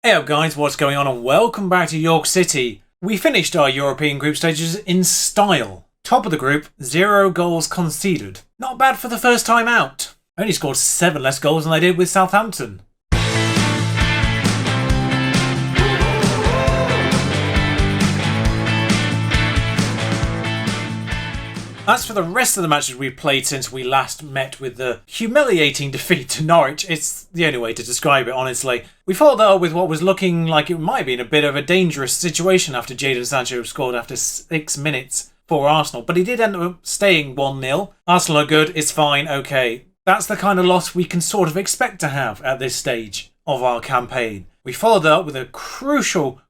Hey up guys, what's going on and welcome back to York City. We finished our European group stages in style. Top of the group, 0 goals conceded. Not bad for the first time out. Only scored 7 less goals than they did with Southampton. As for the rest of the matches we've played since we last met with the humiliating defeat to Norwich, it's the only way to describe it, honestly. We followed that up with what was looking like it might have been a bit of a dangerous situation after Jadon Sancho scored after 6 minutes for Arsenal, but he did end up staying 1-0. Arsenal are good, it's fine, okay. That's the kind of loss we can sort of expect to have at this stage of our campaign. We followed that up with a crucial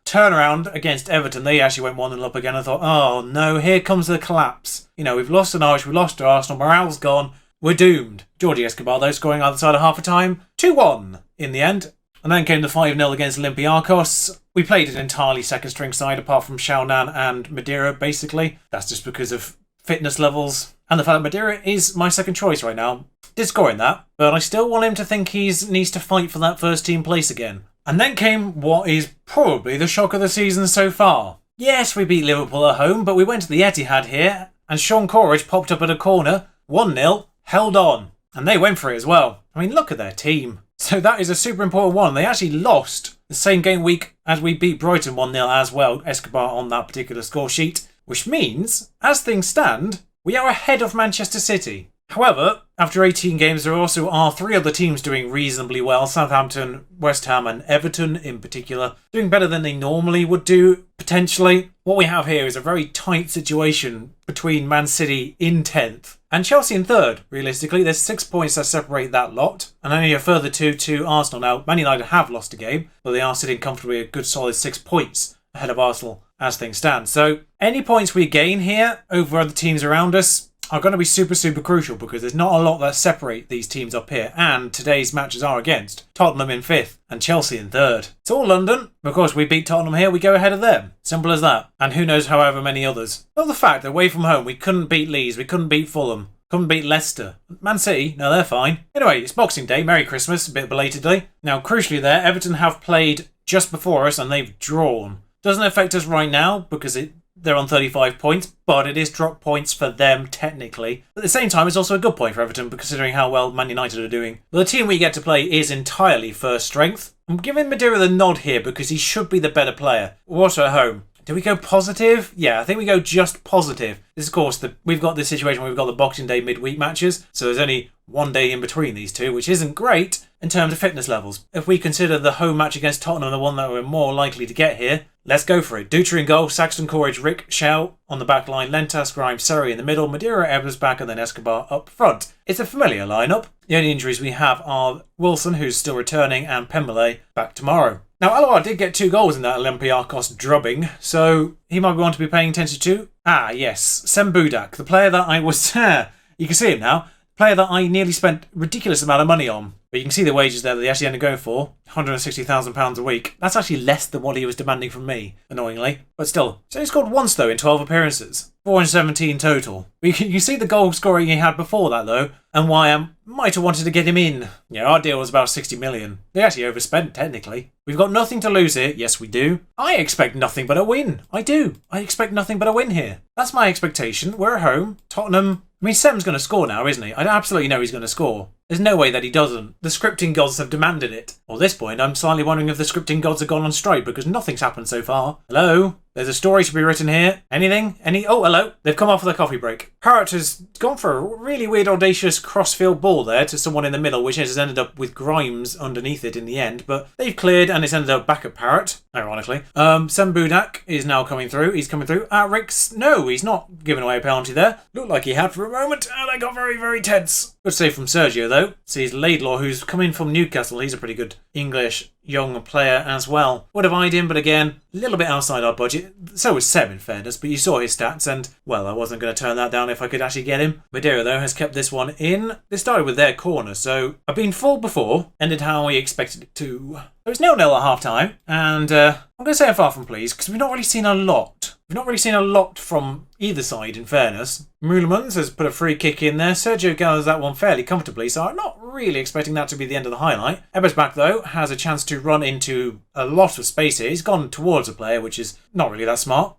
turnaround against Everton. They actually went 1-0 up again. I thought, oh no, here comes the collapse. You know, we've lost to Norwich, we've lost to Arsenal, morale's gone, we're doomed. Jordi Escobar, though, scoring either side of half a time. 2-1 in the end. And then came the 5-0 against Olympiacos. We played an entirely second string side apart from Xiaonan and Madeira, basically. That's just because of fitness levels. And the fact that Madeira is my second choice right now. Did score in that, but I still want him to think he needs to fight for that first team place again. And then came what is probably the shock of the season so far. Yes, we beat Liverpool at home, but we went to the Etihad here, and Sean Coleridge popped up at a corner, 1-0, held on. And they went for it as well. I mean, look at their team. So that is a super important one. They actually lost the same game week as we beat Brighton 1-0 as well, Escobar on that particular score sheet, which means, as things stand, we are ahead of Manchester City. However, after 18 games, there also are 3 other teams doing reasonably well. Southampton, West Ham and Everton in particular, doing better than they normally would do, potentially. What we have here is a very tight situation between Man City in 10th and Chelsea in 3rd. Realistically, there's 6 points that separate that lot, and only a further 2 to Arsenal. Now, Man United have lost a game, but they are sitting comfortably a good solid 6 points ahead of Arsenal as things stand. So, any points we gain here over other teams around us are going to be super crucial because there's not a lot that separate these teams up here, and today's matches are against Tottenham in 5th and Chelsea in 3rd. It's all London. Of course, we beat Tottenham here, we go ahead of them. Simple as that. And who knows however many others. Not the fact that away from home we couldn't beat Leeds, we couldn't beat Fulham, couldn't beat Leicester. Man City, no, they're fine. Anyway, it's Boxing Day, Merry Christmas, a bit belatedly. Now, crucially there, Everton have played just before us and they've drawn. Doesn't affect us right now because they're on 35 points, but it is drop points for them technically. At the same time, it's also a good point for Everton considering how well Man United are doing. But the team we get to play is entirely first strength. I'm giving Madeira the nod here because he should be the better player. We're also at home. Do we go positive? Yeah, I think we go just positive. This, of course, we've got this situation where we've got the Boxing Day midweek matches, so there's only 1 day in between these two, which isn't great in terms of fitness levels. If we consider the home match against Tottenham the one that we're more likely to get here, let's go for it. Dutra in goal, Saxton, Coleridge, Rick, Shao on the back line, Lentas, Grimes, Surrey in the middle, Madeira, Evers back, and then Escobar up front. It's a familiar lineup. The only injuries we have are Wilson, who's still returning, and Pembele back tomorrow. Now, Alawar did get 2 goals in that Olympiacos drubbing, so he might be one to be paying attention to. Ah, yes, Sem Budak, the player that I was... you can see him now. Player that I nearly spent a ridiculous amount of money on. But you can see the wages there that they actually ended up going for. £160,000 a week. That's actually less than what he was demanding from me, annoyingly. But still. So he scored once, though, in 12 appearances. 417 total. But you can see the goal scoring he had before that, though, and why I might have wanted to get him in. Yeah, our deal was about 60 million. They actually overspent, technically. We've got nothing to lose here. Yes, we do. I expect nothing but a win. I do. I expect nothing but a win here. That's my expectation. We're at home. Tottenham... I mean, Sem's going to score now, isn't he? I absolutely know he's going to score. There's no way that he doesn't. The scripting gods have demanded it. Well, at this point, I'm slightly wondering if the scripting gods have gone on strike because nothing's happened so far. Hello? There's a story to be written here. Anything? Oh, hello. They've come off with a coffee break. Parrott has gone for a really weird, audacious crossfield ball there to someone in the middle, which has ended up with Grimes underneath it in the end. But they've cleared and it's ended up back at Parrott, ironically. Sem Budak is now coming through. He's coming through. Rick's... No, he's not giving away a penalty there. Looked like he had for a moment and I got very tense. Good save from Sergio, though. Sees Laidlaw, who's coming from Newcastle. He's a pretty good English young player as well. Would have eyed him, but again, a little bit outside our budget. So was Seb, in fairness, but you saw his stats, and, well, I wasn't going to turn that down if I could actually get him. Madeira, though, has kept this one in. They started with their corner, so I've been full before, ended how we expected it to. It was 0-0 at half-time, and I'm going to say I'm far from pleased, because we've not really seen a lot. We've not really seen a lot from either side, in fairness. Meulemans has put a free kick in there. Sergio gathers that one fairly comfortably, so I'm not really expecting that to be the end of the highlight. Ebersbach, though, has a chance to run into a lot of space here. He's gone towards a player, which is not really that smart.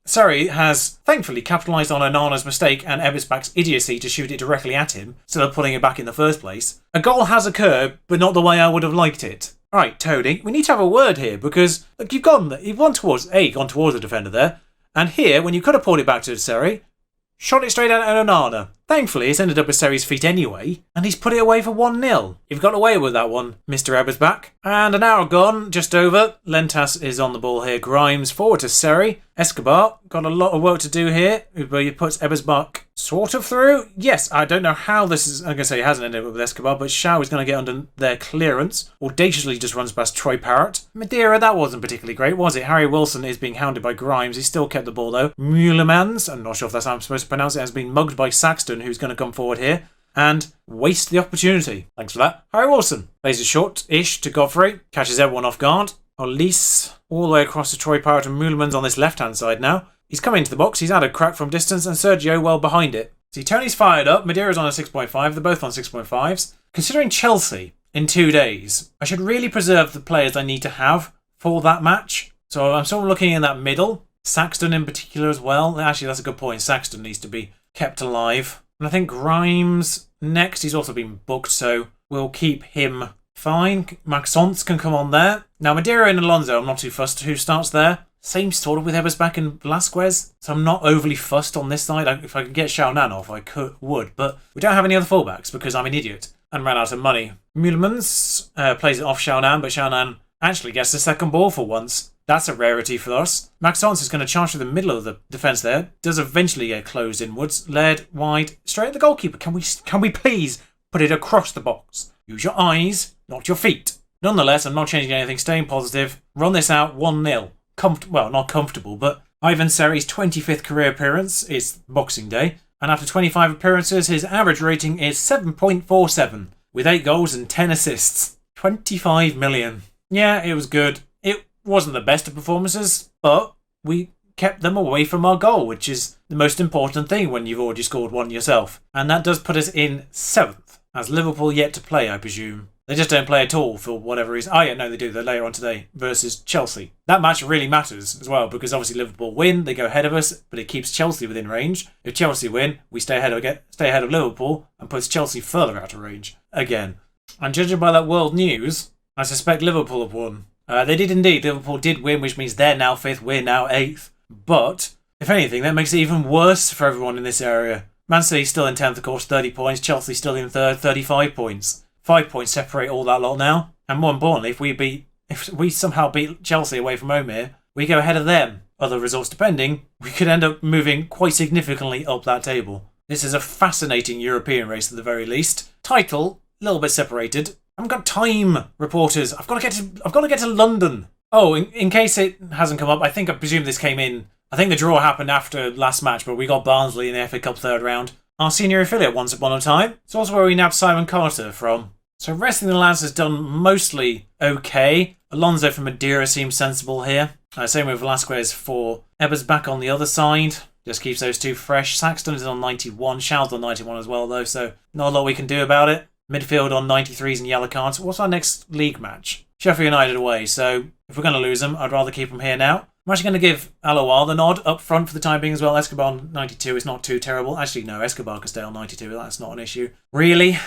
Surrey has thankfully capitalised on Onana's mistake and Ebersbach's idiocy to shoot it directly at him, instead of putting it back in the first place. A goal has occurred, but not the way I would have liked it. Right, Tony, we need to have a word here because look, you've gone towards the defender there, and here, when you could have pulled it back to Surrey, shot it straight at Onana. Thankfully, it's ended up at Surrey's feet anyway, and he's put it away for 1-0. You've got away with that one, Mr. Ebersbach. And an hour gone, just over. Lentas is on the ball here. Grimes forward to Surrey. Escobar got a lot of work to do here, but he puts Ebersbach sort of through. Yes, I don't know how this is. I'm going to say it hasn't ended up with Escobar, but Shaw is going to get under their clearance. Audaciously just runs past Troy Parrott. Madeira, that wasn't particularly great, was it? Harry Wilson is being hounded by Grimes. He still kept the ball though. Meulemans, I'm not sure if that's how I'm supposed to pronounce it, has been mugged by Saxton, who's going to come forward here and waste the opportunity. Thanks for that. Harry Wilson plays it short-ish to Godfrey, catches everyone off guard. Olise all the way across to Troy Parrott and Meulemans on this left-hand side now. He's come into the box, he's had a crack from distance, and Sergio well behind it. See, Tony's fired up, Madeira's on a 6.5, they're both on 6.5s. Considering Chelsea in 2 days, I should really preserve the players I need to have for that match. So I'm sort of looking in that middle. Saxton in particular as well. Actually, that's a good point. Saxton needs to be kept alive. And I think Grimes next, he's also been booked, so we'll keep him fine. Maxence can come on there. Now, Madeira and Alonso, I'm not too fussed who starts there. Same sort of with Ebersbach and Velasquez, so I'm not overly fussed on this side. If I could get Xiaonan off, I would, but we don't have any other fullbacks because I'm an idiot and ran out of money. Meulemans plays it off Xiaonan, but Xiaonan actually gets the second ball for once. That's a rarity for us. Maxence is going to charge through the middle of the defence there. Does eventually get closed inwards. Led wide, straight at the goalkeeper. Can we please put it across the box? Use your eyes, not your feet. Nonetheless, I'm not changing anything. Staying positive. Run this out 1-0. Well, not comfortable, but Ivan Seri's 25th career appearance is Boxing Day. And after 25 appearances, his average rating is 7.47 with 8 goals and 10 assists. 25 million. Yeah, it was good. Wasn't the best of performances, but we kept them away from our goal, which is the most important thing when you've already scored one yourself. And that does put us in 7th, as Liverpool yet to play, I presume. They just don't play at all for whatever reason. Oh yeah, no, they do. They're later on today versus Chelsea. That match really matters as well, because obviously Liverpool win, they go ahead of us, but it keeps Chelsea within range. If Chelsea win, we stay ahead of Liverpool and puts Chelsea further out of range again. And judging by that world news, I suspect Liverpool have won. They did indeed. Liverpool did win, which means they're now 5th, we're now 8th. But, if anything, that makes it even worse for everyone in this area. Man City still in 10th, of course, 30 points. Chelsea still in 3rd, 35 points. 5 points separate all that lot now. And more importantly, if we somehow beat Chelsea away from home here, we go ahead of them. Other results depending, we could end up moving quite significantly up that table. This is a fascinating European race at the very least. Title, a little bit separated. I haven't got time, reporters. I've got to get to London. Oh, in case it hasn't come up, I presume this came in. I think the draw happened after last match, but we got Barnsley in the FA Cup 3rd round. Our senior affiliate once upon a time. It's also where we nabbed Simon Carter from. So resting the lads has done mostly okay. Alonso from Madeira seems sensible here. Same with Velasquez for Ebersbach on the other side. Just keeps those two fresh. Saxton is on 91. Shaw's on 91 as well, though, so not a lot we can do about it. Midfield on 93s and yellow cards. What's our next league match? Sheffield United away, so if we're going to lose them, I'd rather keep them here now. I'm actually going to give Alawal the nod up front for the time being as well. Escobar on 92 is not too terrible. Actually, no, Escobar can stay on 92. That's not an issue. Really?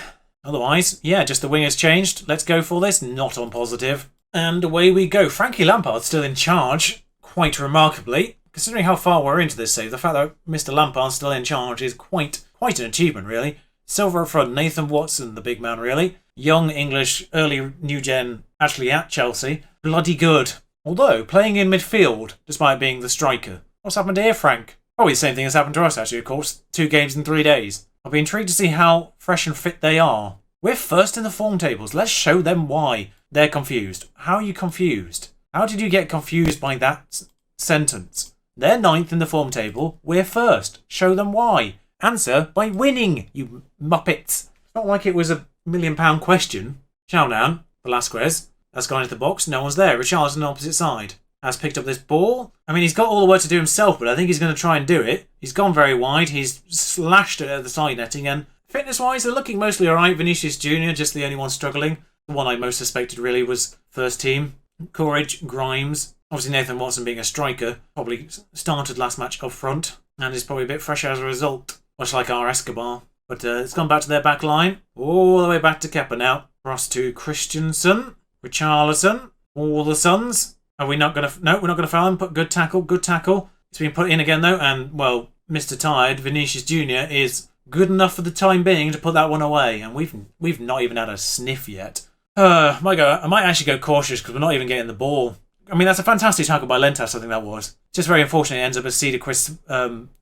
Otherwise, yeah, just the wing has changed. Let's go for this. Not on positive. And away we go. Frankie Lampard's still in charge, quite remarkably. Considering how far we're into this save, the fact that Mr. Lampard's still in charge is quite an achievement, really. Silver up front, Nathan Watson, the big man, really. Young English, early new gen, actually at Chelsea. Bloody good. Although, playing in midfield, despite being the striker. What's happened here, Frank? Probably the same thing has happened to us, actually, of course. 2 games in 3 days. I'll be intrigued to see how fresh and fit they are. We're first in the form tables. Let's show them why they're confused. How are you confused? How did you get confused by that sentence? They're 9th in the form table. We're first. Show them why. Answer by winning, you muppets. It's not like it was a £1 million question. Xiaonan, Velasquez, has gone into the box. No one's there. Richarlison on the opposite side. has picked up this ball. I mean, he's got all the work to do himself, but I think he's going to try and do it. He's gone very wide. He's slashed it at the side netting, and fitness-wise, they're looking mostly all right. Vinicius Jr., just the only one struggling. The one I most suspected really was first team. Courage, Grimes. Obviously, Nathan Watson being a striker, probably started last match up front, and is probably a bit fresh as a result, much like our Escobar. But it's gone back to their back line. All the way back to Kepa now. Cross to Christensen. Richarlison. All the Suns. Are we not going to... No, we're not going to foul him. Put good tackle, good tackle. It's been put in again, though. And, well, Mr. Tired, Vinicius Jr. is good enough for the time being to put that one away. And we've not even had a sniff yet. I might actually go cautious because we're not even getting the ball. I mean, that's a fantastic tackle by Lentas, I think that was. Just very unfortunate it ends up at Cedar Chris'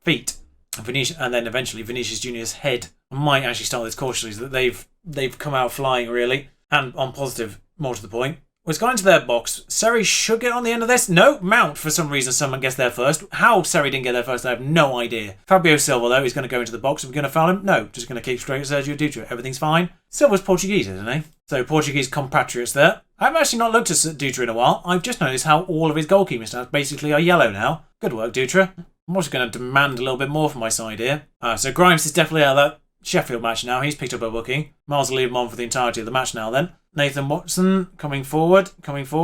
feet. And then eventually Vinicius Jr.'s head. I might actually start this cautiously, so that they've come out flying, really. And on positive, more to the point. It's gone into their box. Seri should get on the end of this. No, Mount, for some reason, someone gets there first. How Seri didn't get there first, I have no idea. Fabio Silva, though, is going to go into the box. Are we going to foul him? No, just going to keep straight at Sergio Dutra. Everything's fine. Silva's Portuguese, isn't he? So, Portuguese compatriots there. I've actually not looked at Dutra in a while. I've just noticed how all of his goalkeeping stats basically are yellow now. Good work, Dutra. I'm also going to demand a little bit more from my side here. So, Grimes is definitely out of that Sheffield match now. He's picked up a booking. Miles will leave him on for the entirety of the match now then. Nathan Watson coming forward.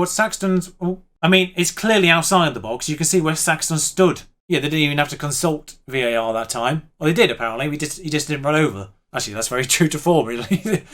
Saxton's... Oh, I mean, it's clearly outside the box. You can see where Saxton stood. Yeah, they didn't even have to consult VAR that time. Well, they did, apparently. He just didn't run over. Actually, that's very true to form, really.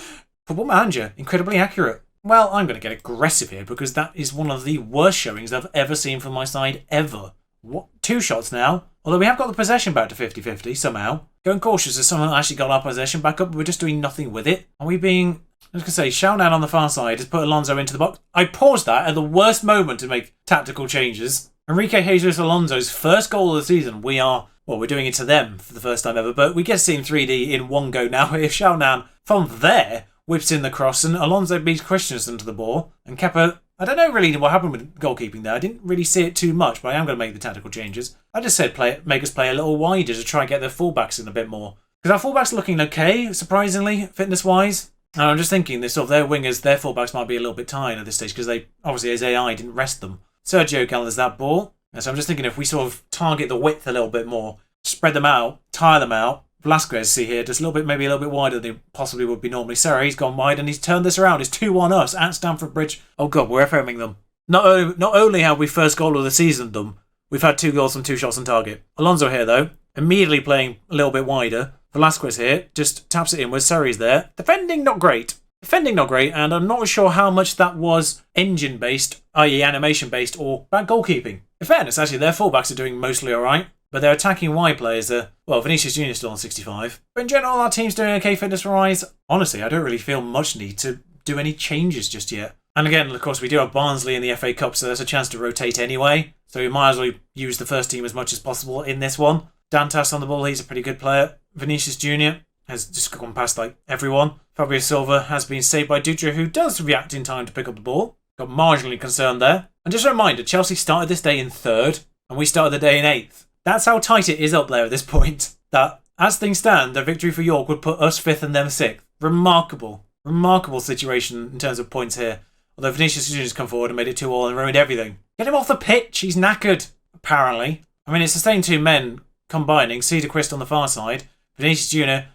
Football Manager, incredibly accurate. Well, I'm going to get aggressive here because that is one of the worst showings I've ever seen from my side, ever. What? 2 shots now. Although we have got the possession back to 50-50, somehow. Going cautious as someone actually got our possession back up, but we're just doing nothing with it. Are we being... I was going to say, Shaunan on the far side has put Alonso into the box. I paused that at the worst moment to make tactical changes. Enrique Jesus Alonso's first goal of the season. We're doing it to them for the first time ever, but we get to see in 3D in one go now. If Shaunan, from there, whips in the cross, and Alonso beats Christensen to the ball, and Kepa... I don't know really what happened with goalkeeping there. I didn't really see it too much, but I am going to make the tactical changes. I just said make us play a little wider to try and get their fullbacks in a bit more. Because our fullbacks are looking okay, surprisingly, fitness-wise. And I'm just thinking, their wingers, their fullbacks might be a little bit tired at this stage because they, obviously, as AI, didn't rest them. Sergio gathers that ball. And so I'm just thinking if we sort of target the width a little bit more, spread them out, tire them out. Velasquez, see here, just maybe a little bit wider than he possibly would be normally. Sarah, he's gone wide and he's turned this around. It's 2-1 us at Stamford Bridge. Oh God, we're FMing them. Not only have we first goal of the season them, we've had 2 goals from 2 shots on target. Alonso here though, immediately playing a little bit wider. Velasquez here, just taps it in with Surrey's there. Defending not great, and I'm not sure how much that was engine-based, i.e. animation-based, or bad goalkeeping. In fairness, actually, their fullbacks are doing mostly alright, but their attacking wide players are, Vinicius Jr. still on 65. But in general, our team's doing okay fitness-wise. Honestly, I don't really feel much need to do any changes just yet. And again, of course, we do have Barnsley in the FA Cup, so there's a chance to rotate anyway. So we might as well use the first team as much as possible in this one. Dantas on the ball, he's a pretty good player. Vinicius Jr. has just gone past everyone. Fabio Silva has been saved by Dutra, who does react in time to pick up the ball. Got marginally concerned there. And just a reminder, Chelsea started this day in 3rd, and we started the day in 8th. That's how tight it is up there at this point. That, as things stand, the victory for York would put us 5th and them 6th. Remarkable situation in terms of points here. Although Vinicius Jr. has come forward and made it 2-2 and ruined everything. Get him off the pitch, he's knackered, apparently. I mean, it's the same 2 men combining. Cedar Christ on the far side. Vinicius Jr.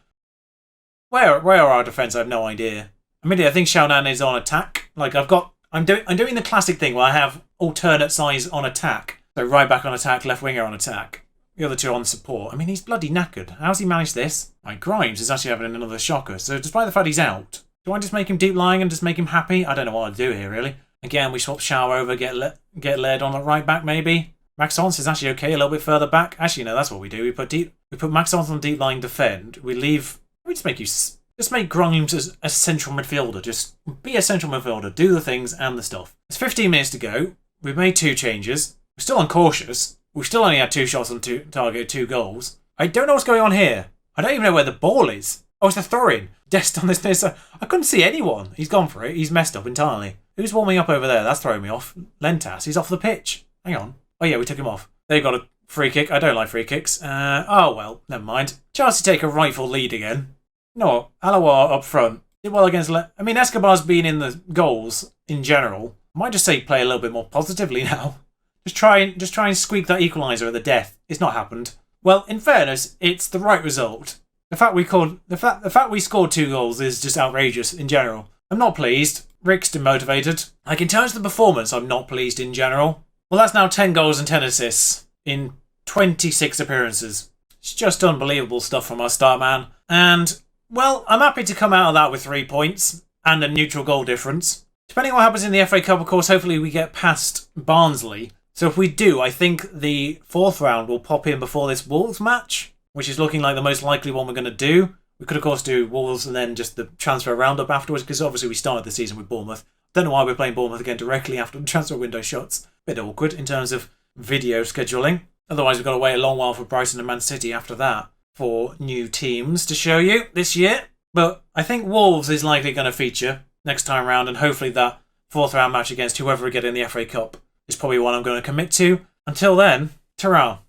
Where are our defence? I have no idea. I think Shaunan is on attack. I'm doing the classic thing where I have alternate sides on attack. So right back on attack, left winger on attack. The other 2 on support. I mean, he's bloody knackered. How's he managed this? Grimes is actually having another shocker. So despite the fact he's out, do I just make him deep lying and just make him happy? I don't know what I'd do here, really. Again, we swap Shower over, get led on the right back, maybe. Maxence is actually okay, a little bit further back. Actually, no, that's what we do. We put Maxence on deep line defend. We just make Grimes a central midfielder. Just be a central midfielder. Do the things and the stuff. It's 15 minutes to go. We've made 2 changes. We're still uncautious. We've still only had 2 shots on target, 2 goals. I don't know what's going on here. I don't even know where the ball is. Oh, it's a throw-in. Dest on this. I couldn't see anyone. He's gone for it. He's messed up entirely. Who's warming up over there? That's throwing me off. Lentas. He's off the pitch. Hang on. Oh, yeah, we took him off. They've got a free kick. I don't like free kicks. Oh, well, never mind. Chelsea take a rightful lead again. No, Alawar up front. Did well against... Escobar's been in the goals in general. I might just say play a little bit more positively now. Just try and squeak that equaliser at the death. It's not happened. Well, in fairness, it's the right result. The fact we scored 2 goals is just outrageous in general. I'm not pleased. Rick's demotivated. Like, in terms of the performance, I'm not pleased in general. Well, that's now 10 goals and 10 assists in 26 appearances. It's just unbelievable stuff from our star man. And, well, I'm happy to come out of that with 3 points and a neutral goal difference. Depending on what happens in the FA Cup, of course, hopefully we get past Barnsley. So if we do, I think the 4th round will pop in before this Wolves match, which is looking like the most likely one we're going to do. We could, of course, do Wolves and then just the transfer roundup afterwards, because obviously we started the season with Bournemouth. Don't know why we're playing Bournemouth again directly after the transfer window shuts. Bit awkward in terms of video scheduling. Otherwise, we've got to wait a long while for Brighton and Man City after that for new teams to show you this year. But I think Wolves is likely going to feature next time round, and hopefully that 4th round match against whoever we get in the FA Cup is probably one I'm going to commit to. Until then, ta-ra.